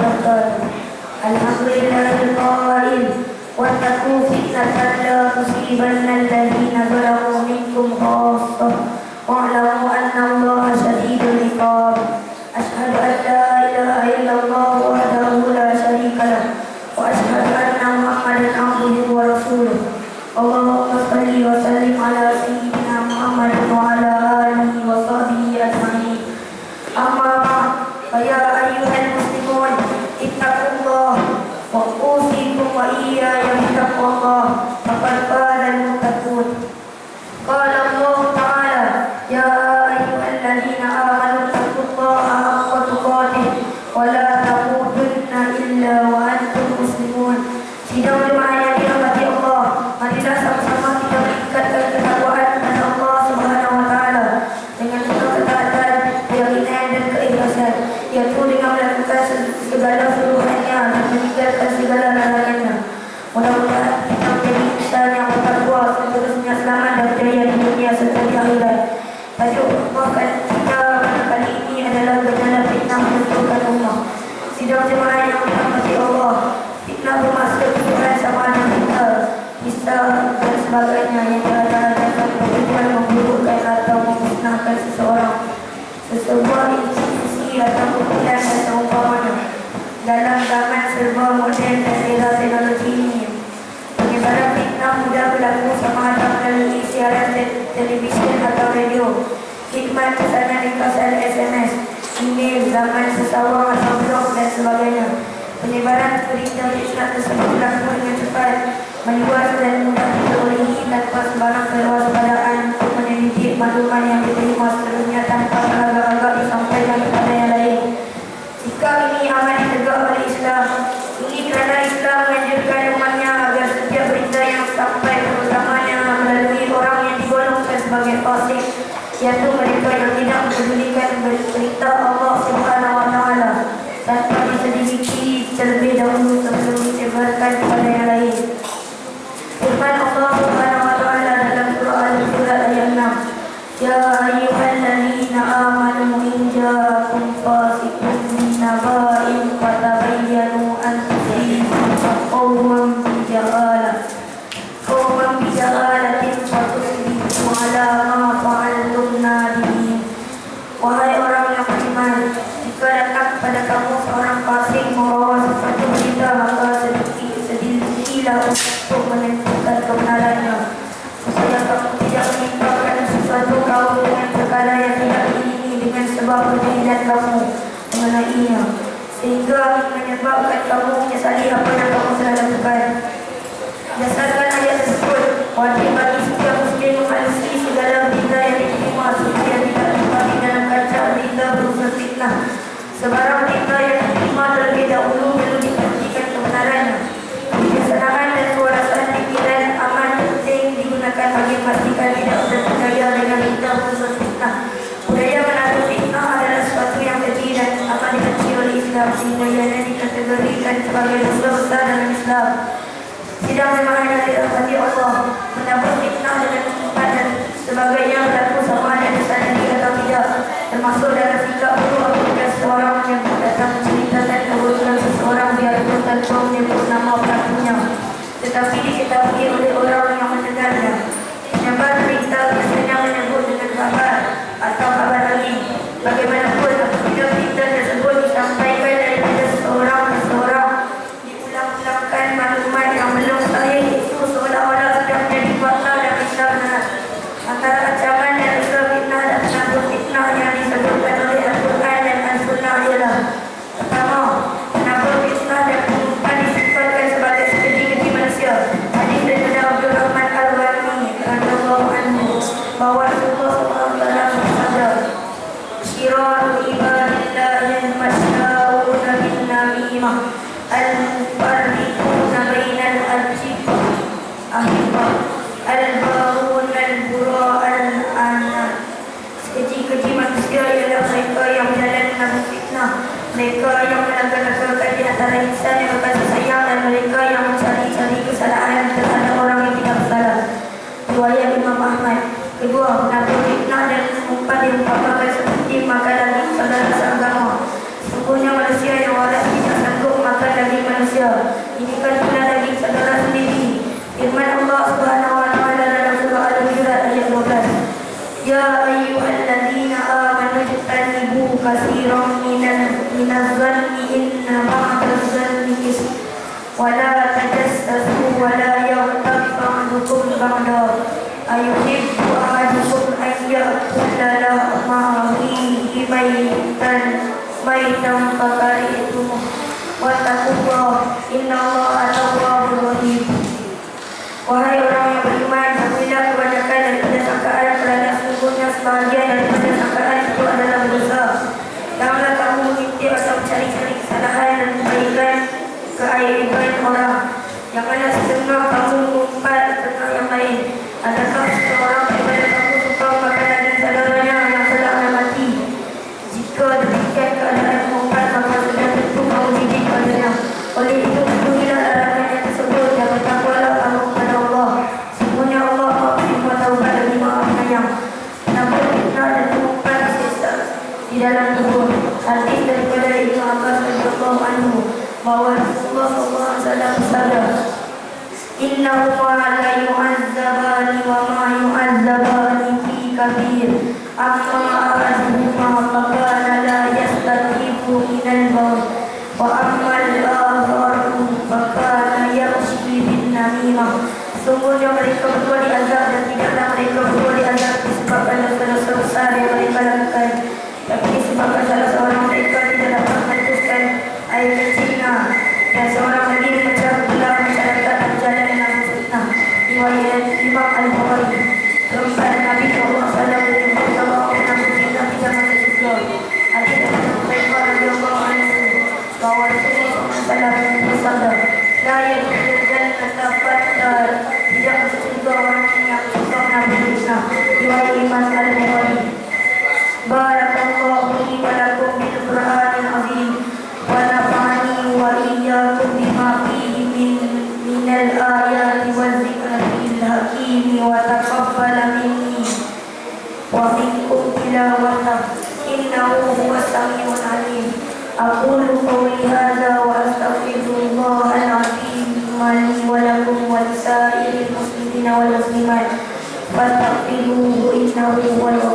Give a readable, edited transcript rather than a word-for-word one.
وبركاته. الحمد لله القائل واتقوا فتنة لا تصيبن الذين ظلموا منكم خاصة واعلموا أن الله شديد العقاب. أشهد أن لا إله إلا الله وحده لا شريك له وأشهد أن محمدا عبده ورسوله. اللهم صل وسلم على سيدنا محمد وعلى آله وصحبه أجمعين. أما بعد فيا أيها المسلمون اتقوا الله وأوصيكم وإياي بتقوى الله فقد فاز المتقون. قال الله تعالى يا أيها الذين آمنوا اتقوا الله حق تقاته ولا تموتن إلا وأنتم مسلمون. Sidang jemaah yang dirahmati Allah, marilah sama-sama kita meningkatkan ketakwaan kepada Allah Subhanahu wa taala dengan penuh ketaatan, keyakinan dan keikhlasan, yaitu dengan melakukan segala suruhannya dan meninggalkan segala larangannya. Mudah-mudahan kita menjadi insan yang bertakwa seterusnya selamat dan jaya di dunia serta di akhirat. Tajuk khutbah kita pada kali ini adalah gejala fitnah menentukan ummah. Sidang jemaah yang dirahmati Allah, fitnah bermaksud tuduhan sama ada fitnah, bisa dan sebagainya yang berada-ada bertujuan memburukkan atau memusnahkan seseorang, sesebuah institusi atau kumpulan dan seumpamanya. Dalam zaman serba moden dan era teknologi ini, penyebaran fitnah mudah berlaku sama ada melalui siaran televisyen atau radio, khidmat pesanan ringkasan SMS, email, zaman sesawang atau blog dan sebagainya. Penyebaran berita fitnah tersebut berlaku dengan cepat, meluas dan mudah diperolehi tanpa sebarang kewaspadaan untuk menyelidik maklumat yang diterima seterusnya tanpa agak-agak disampaikan kepada yang lain. Sikap ini amat ditegak oleh Islam. Ini kerana Islam menganjurkan umatnya agar setiap berita yang sampai terutamanya melalui orang yang digolongkan sebagai fasik, iaitu mereka yang tidak mempedulikan berita Allah Subhanahu wa taala tanpa diselidiki terlebih dahulu sebelum disebarkan kepada yang lain. Firman Allah Subhanahu wa taala dalam surah Al-Hujurat ayat 6, Ya ayyuhallazina amanu in ja'akum fasiqun binaba'in fatabayyanu an tusibu qauman bijahalatin fatusbihu ala ma fa'altum nadimin. Wahai orang yang beriman, jika datang kepada kamu seorang fasik membawa sesuatu berita, maka sedikit-sedikitlah untuk menentukan kebenarannya, supaya kamu tidak menimpakan sesuatu kaum dengan perkara yang tidak diingini dengan sebab perjalanan kamu mengenainya, sehingga menyebabkan kamu menyesali apa yang kamu telah lakukan. Berdasarkan ayat tersebut, wajib bagi setiap muslim menghadapi segala berita yang diterima supaya tidak terbalik dalam kancah berita berunsur fitnah. Sebarang berita yang diterima terlebih dahulu perlu dipastikan kebenarannya. Kebijaksanaan dan kewarasan pikiran amat penting digunakan bagi memastikan tidak terpercaya dengan berita berunsur fitnah. Budaya menaruh fitnah adalah sesuatu yang keji dan amat dibenci oleh Islam, sehingga ianya dikategorikan sebagai dosa besar dalam Islam. Sidang jemaah yang dirahmati Allah, menabuh fitnah dengan tempat dan sebagainya berlaku sama ada disadari atau tidak, termasuk dalam sikap buruk apabila seseorang yang datang menceritakan keburukan seseorang biarpun tanpa menyebut nama pelakunya, tetapi diketahui oleh orang yang mendengarnya. Penyebar berita biasanya menyebut dengan kabar atau kabar lagi. Bagaimanapun, apabila berita tersebut disampaikan daripada seseorang ke seseorang, diulang-ulangkan maklumat yang belum sahih, itu seolah-olah sudah menjadi fakta dan fitnah benar. Antara ancaman dan usaha fitnah dan penabuh fitnah yang disebutkan oleh Al-Quran dan Al-Sunnah ialah: pertama, penabuh fitnah dan penutupan disifatkan sebagai sekeji-keji manusia. Hadis daripada Abdul Rahman manusia. Ini kan pula daging saudara sendiri. Firman Allah Subhanahu wa taala dalam surah Al-Hujurat ayat 12. Ya ayyuhalladzina amanu ijtanibu katsiran minaz-zanni inna ba'daz-zanni ism wa la tajassasu wa la yaghtab ba'dukum ba'da ayuhibbu ahadukum an ya'kula lahma akhihi maitan fakarihtumuh wattaqullah innallaha tawwabur rahim. Wahai orang yang beriman, ketahuilah kebanyakan daripada sangkaan kerana sesungguhnya sebahagian daripada sangkaan itu adalah berdosa. Janganlah kamu mengintip atau mencari-cari kesalahan dan kebaikan keaiban orang. Janganlah setengah kamu mengumpat setengah yang lain. Adakah seseorang daripada kamu suka makan daging saudaranya yang telah mati? Jika demikian keadaan mengumpat, maka sudah tentu kamu jijik padanya. Oleh itu, penuhilah larangan yang tersebut dan bertakwalah kamu kepada Allah. Semuanya Allah Maha Penerima Taubat lagi Maha Penyayang. Namun fitnah dan mengumpat sesat di dalam kubur. Hadis daripada Ibnu Abbas radhiyallahu anhu bahwa Rasulullah SAW bersabda, Innahuma la yu'azzabani wa ma yu'azzabani fi kabir amma ahaduhuma fakana la yastaqibu minal maut wa amma al-akharu fakana yamshi bin namimah. Sungguhnya mereka berdua diazab dan tidaklah mereka berdua diazab disebabkan dosa-dosa besar yang mereka lakukan, tapi disebabkan salah seorang mereka tidak dapat menghapuskan air kecilnya dan seorang lagi memecah belah masyarakat dan berjalan dengan fitnah. Riwayat Imam Al-Bukhari. Keempat, Nabi SAW menyebut bahwa orang fitnah tidak masuk surga. Hadis dari Hudzaifah radhiyallahu anhu bahwa Rasulullah SAW bersabda, la yadkhulul jannata fattar, tidak masuk surga orang yang suka Nabi fitnah. Riwayat Imam Al-Bukhari. Barakallahu li wa lakum bil Qur'anil azim wa nafa'ani wa iyyakum bima fihi minal ayati waz zikril hakim wa taqabbal minni wa minkum tilawatan innahu huwas samiul alim. Aqulu qawli hadza wa astaghfirullahal azim li wa lakum wa lisa'iril muslimina wal muslimat fastaghfiruhu innahu huwal